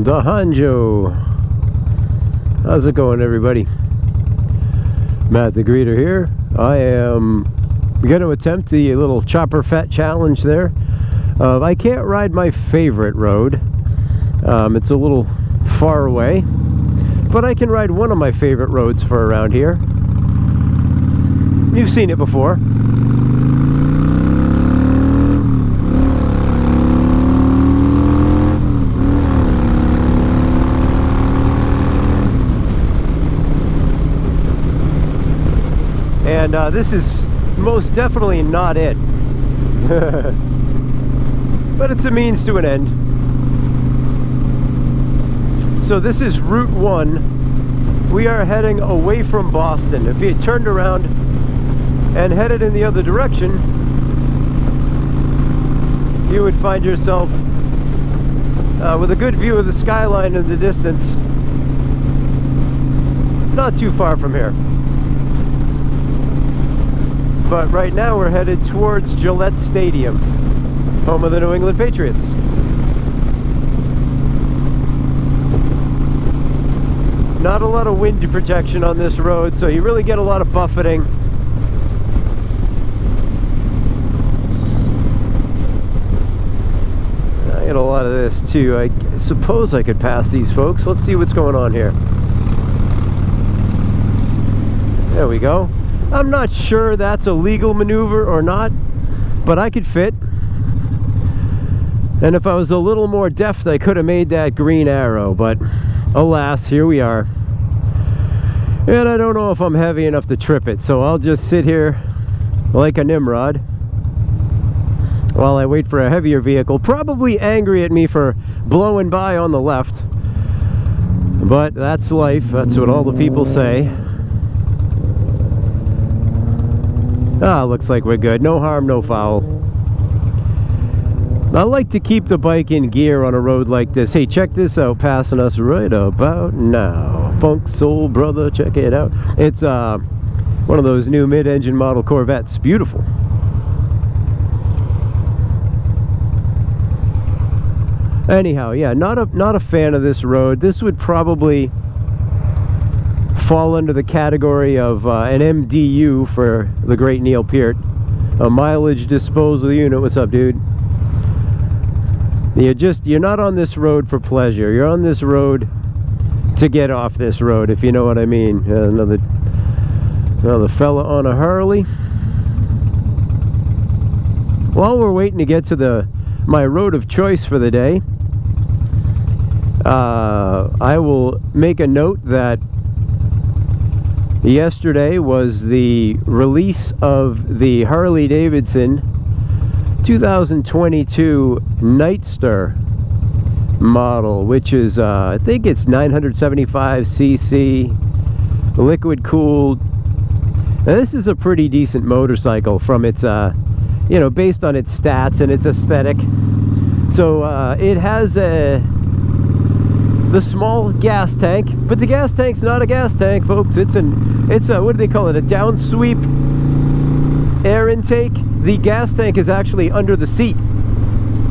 The Hanjo. How's it going, everybody? Matt the Greeter here. I am going to attempt the little ChopperFett challenge there. I can't ride my favorite road. It's a little far away, but I can ride one of my favorite roads for around here. You've seen it before. And this is most definitely not it. But it's a means to an end. So this is Route 1. We are heading away from Boston. If you had turned around and headed in the other direction, you would find yourself with a good view of the skyline in the distance, not too far from here. But right now we're headed towards Gillette Stadium, home of the New England Patriots. Not a lot of wind protection on this road, so you really get a lot of buffeting. I get a lot of this too. I suppose I could pass these folks. Let's see what's going on here. There we go. I'm not sure that's a legal maneuver or not, but I could fit. And if I was a little more deft, I could have made that green arrow, but alas, here we are. And I don't know if I'm heavy enough to trip it, so I'll just sit here like a Nimrod while I wait for a heavier vehicle, probably angry at me for blowing by on the left. But that's life. That's what all the people say. Ah, looks like we're good. No harm, no foul. I like to keep the bike in gear on a road like this. Hey, check this out, passing us right about now. Funk Soul Brother, check it out. It's one of those new mid-engine model Corvettes. Beautiful. Anyhow, yeah, not a fan of this road. This would probably fall under the category of an MDU for the great Neil Peart, a mileage disposal unit. What's up, dude? You're not on this road for pleasure. You're on this road to get off this road, if you know what I mean. Another fella on a Harley. While we're waiting to get to my road of choice for the day, I will make a note that yesterday was the release of the Harley-Davidson 2022 Nightster model, which is I think it's 975cc, liquid cooled. Now, this is a pretty decent motorcycle from its you know, based on its stats and its aesthetic. So it has the small gas tank, but the gas tank's not a gas tank, folks. It's a what do they call it, a downsweep air intake. The gas tank is actually under the seat,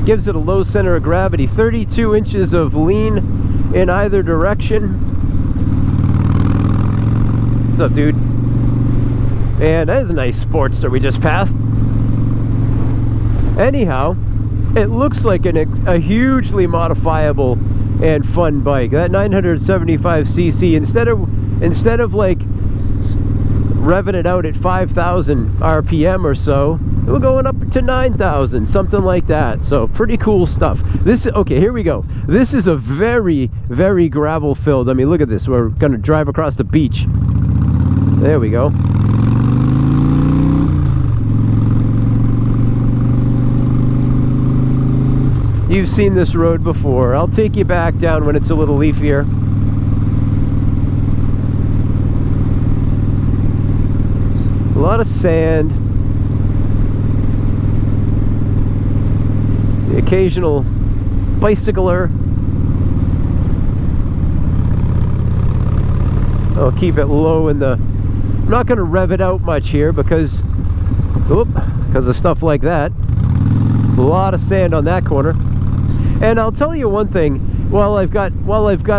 gives it a low center of gravity. 32 inches of lean in either direction. What's up, dude? And that is a nice Sportster we just passed. Anyhow, it looks like a hugely modifiable and fun bike. That 975cc, instead of like revving it out at 5,000 RPM or so, we're going up to 9,000, something like that. So pretty cool stuff. Okay, here we go. This is a very, very gravel filled. I mean, look at this. We're gonna drive across the beach. There we go. You've seen this road before. I'll take you back down when it's a little leafier. A lot of sand. The occasional bicycler. I'll keep it low in the... I'm not going to rev it out much here because of stuff like that. A lot of sand on that corner. And I'll tell you one thing, while I've got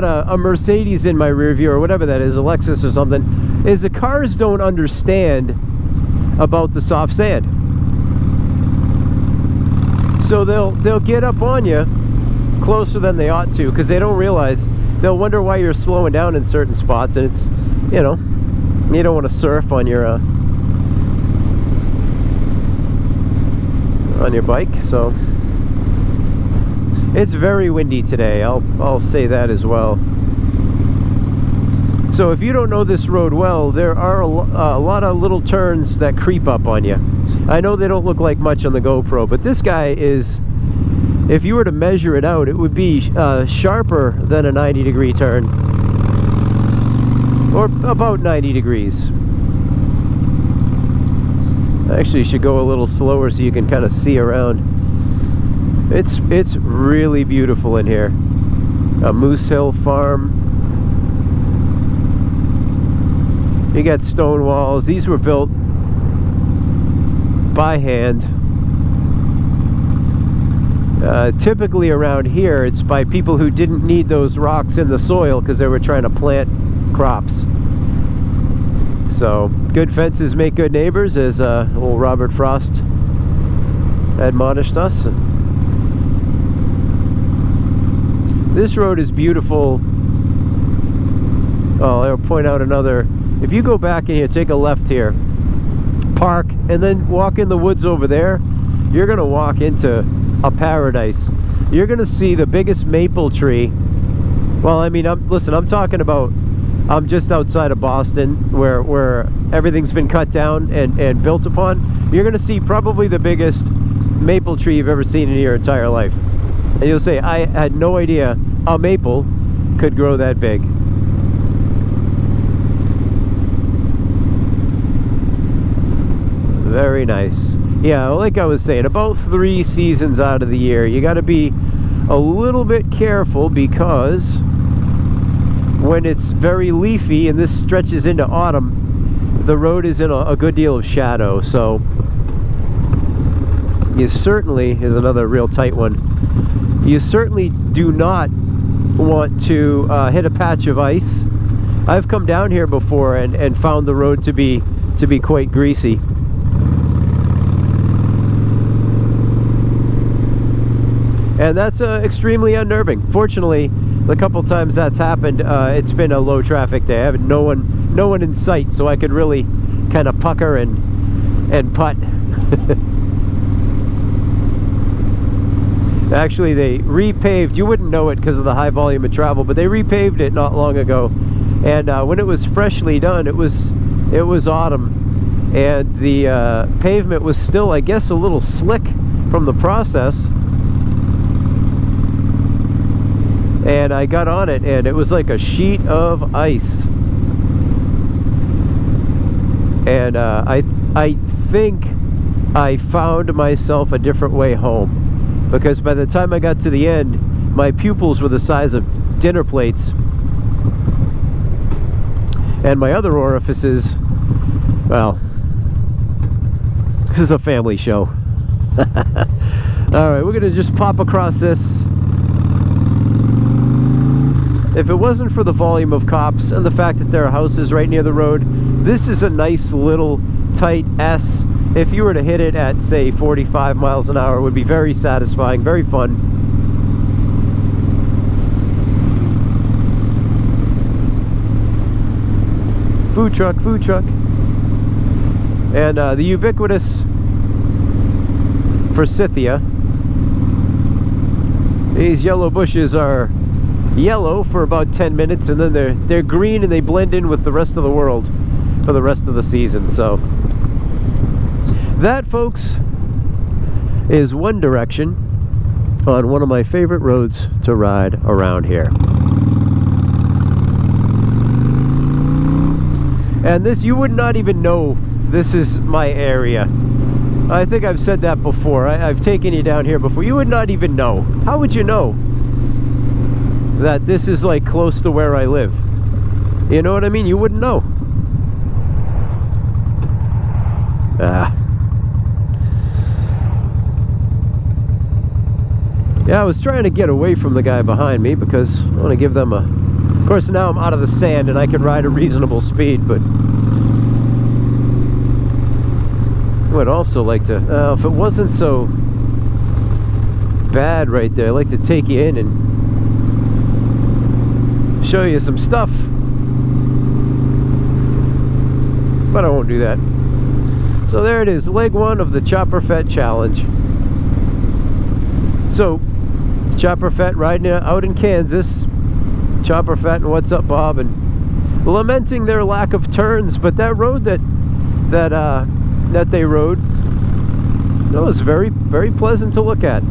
a Mercedes in my rear view, or whatever that is, a Lexus or something, is the cars don't understand about the soft sand. So they'll get up on you closer than they ought to, because they don't realize. They'll wonder why you're slowing down in certain spots, and it's, you know, you don't want to surf on your bike. So it's very windy today, I'll say that as well. So if you don't know this road well, there are a lot of little turns that creep up on you. I know they don't look like much on the GoPro, but this guy is, if you were to measure it out, it would be sharper than a 90-degree turn, or about 90 degrees. Actually, you should go a little slower so you can kind of see around. It's really beautiful in here. A Moose Hill farm. You got stone walls. These were built by hand. Typically around here, it's by people who didn't need those rocks in the soil because they were trying to plant crops. So, good fences make good neighbors, as old Robert Frost admonished us. This road is beautiful. Oh, I'll point out another. If you go back in here, take a left here, park, and then walk in the woods over there, you're going to walk into a paradise. You're going to see the biggest maple tree. Well, I mean, I'm talking about, I'm just outside of Boston, where everything's been cut down and built upon. You're going to see probably the biggest maple tree you've ever seen in your entire life. And you'll say, I had no idea a maple could grow that big. Very nice. Yeah, like I was saying, about 3 seasons out of the year, you got to be a little bit careful, because when it's very leafy and this stretches into autumn, the road is in a good deal of shadow. So you certainly, is another real tight one, you certainly do not want to hit a patch of ice. I've come down here before and found the road to be quite greasy. And that's extremely unnerving. Fortunately, the couple times that's happened, it's been a low traffic day. I have no one in sight, so I could really kind of pucker and putt. Actually, they repaved. You wouldn't know it because of the high volume of travel, but they repaved it not long ago. And when it was freshly done, it was autumn, and the pavement was still, I guess, a little slick from the process. And I got on it, and it was like a sheet of ice. And I think I found myself a different way home, because by the time I got to the end, my pupils were the size of dinner plates, and my other orifices, well, this is a family show. Alright, we're gonna just pop across this. If it wasn't for the volume of cops and the fact that there are houses right near the road, this is a nice little tight S. If you were to hit it at, say, 45 miles an hour, it would be very satisfying, very fun. Food truck, food truck. And the ubiquitous forsythia. These yellow bushes are yellow for about 10 minutes, and then they're green, and they blend in with the rest of the world for the rest of the season. So that, folks, is one direction on one of my favorite roads to ride around here. And this, you would not even know this is my area. I think I've said that before. I've taken you down here before. You would not even know. How would you know that this is like close to where I live? You know what I mean? You wouldn't know. Yeah, I was trying to get away from the guy behind me because I want to give them a... Of course, now I'm out of the sand and I can ride a reasonable speed, but I would also like to... if it wasn't so bad right there, I'd like to take you in and show you some stuff. But I won't do that. So there it is, leg one of the ChopperFett challenge. So, ChopperFett riding out in Kansas. ChopperFett and What's Up Bob, and lamenting their lack of turns, but that road that they rode, that was very, very pleasant to look at.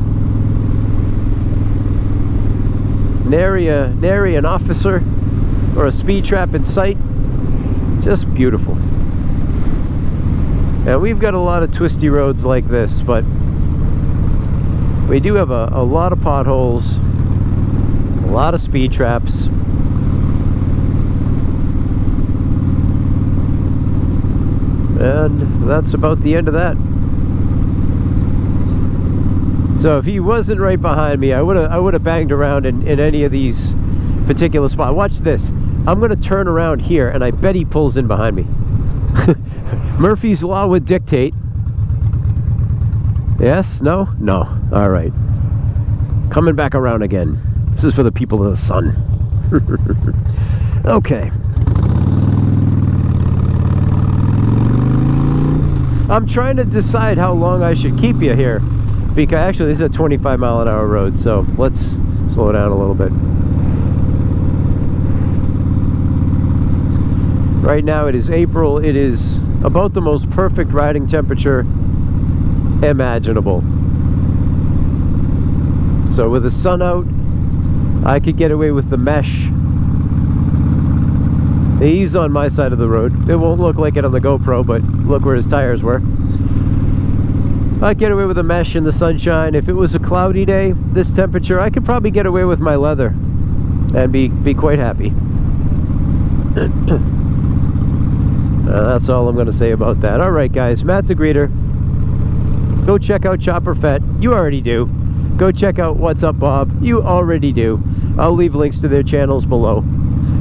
Nary an officer or a speed trap in sight. Just beautiful. And we've got a lot of twisty roads like this, but we do have a lot of potholes, a lot of speed traps. And that's about the end of that. So if he wasn't right behind me, I would have banged around in any of these particular spots. Watch this. I'm going to turn around here, and I bet he pulls in behind me. Murphy's Law would dictate. Yes? No? No. All right. Coming back around again. This is for the people of the sun. Okay. I'm trying to decide how long I should keep you here, because actually this is a 25-mile-an-hour road, so let's slow down a little bit. Right now it is April. It is about the most perfect riding temperature imaginable. So with the sun out, I could get away with the mesh. He's on my side of the road. It won't look like it on the GoPro, but look where his tires were. I'd get away with a mesh in the sunshine. If it was a cloudy day, this temperature, I could probably get away with my leather and be quite happy. That's all I'm going to say about that. Alright guys, Matt the Greeter. Go check out ChopperFett. You already do. Go check out What's Up Bob. You already do. I'll leave links to their channels below.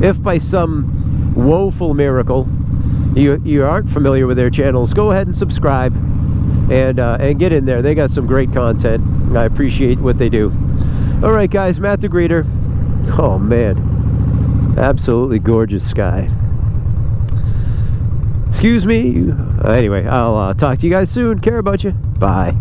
If by some woeful miracle you aren't familiar with their channels, go ahead and subscribe and get in there. They got some great content. I appreciate what they do. Alright guys, Matt the Greeter. Oh man, absolutely gorgeous sky. Excuse me. Anyway, I'll talk to you guys soon. Care about you. Bye.